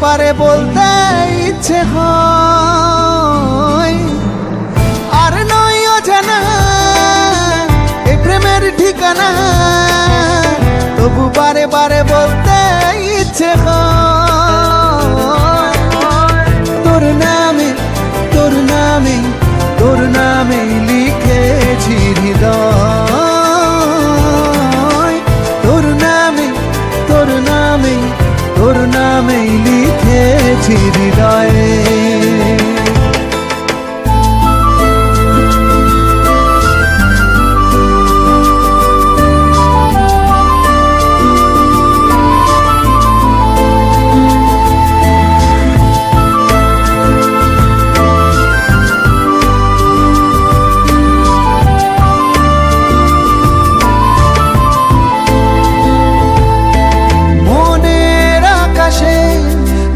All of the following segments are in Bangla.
বারে বলতে ইচ্ছে হয়, আর নয় অজানা এই প্রেমের ঠিকানা, তবু বারে বারে বলতে ইচ্ছে হয়। তোর নামে তোর নামে তোর নামে লিখেছি হৃদয়, তোর নামে তোর নামে তোর নামে লিখেছি হৃদয়ে।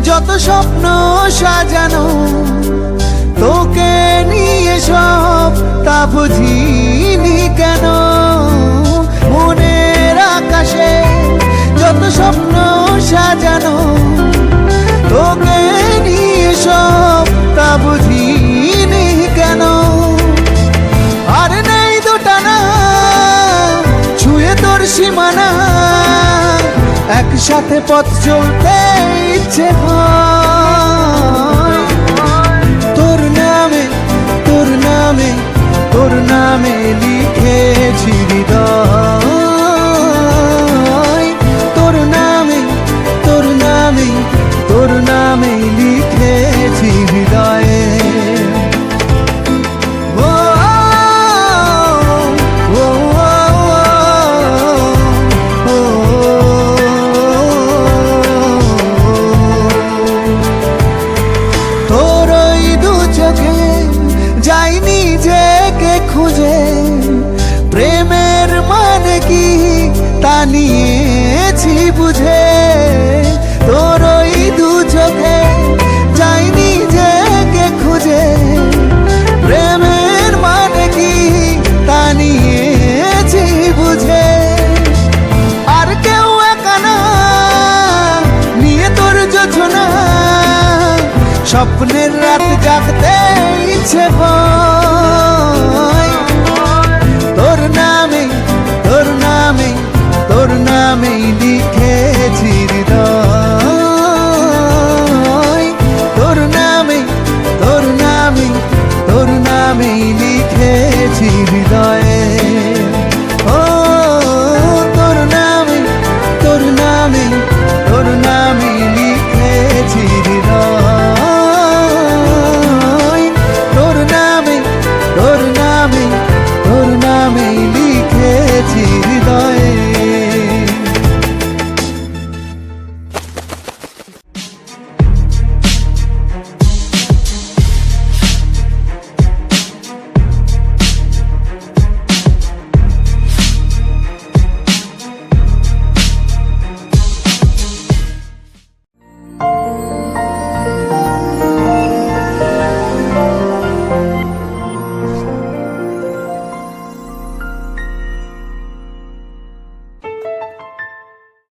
যত স্বপ্ন সাজানো তোকে নিয়ে সব তা বুঝিনি কেন, মনের আকাশে যত স্বপ্ন সাজানো তোকে নিয়ে সব তা বুঝিনি কেন, আর নেই দুটানা ছুঁয়ে তোর সীমানা, একসাথে পথ চলতে ইচ্ছে হয়। তোর নামে তোর নামে তোর নামে লিখেছি হৃদয়, তোর নামে তোর নামে তোর নামে লিখেছি হৃদয়ে। যাই নিজেকে খুঁজে প্রেমের মানে কি তা নিয়েছি বুঝে, তোর ওই দু চোখে যাই নিজেকে খুঁজে প্রেমের মানে কি তা নিয়েছি বুঝে, আর কেউ একা না নিয়ে তোর যোজনা, স্বপ্নের রাত জাগতে ইচ্ছে হয়। তোর নামে তোর নামে তোর নামে লিখেছি হৃদয়, তোর নামে তোর নামে তোর নামে লিখেছি হৃদয়ে।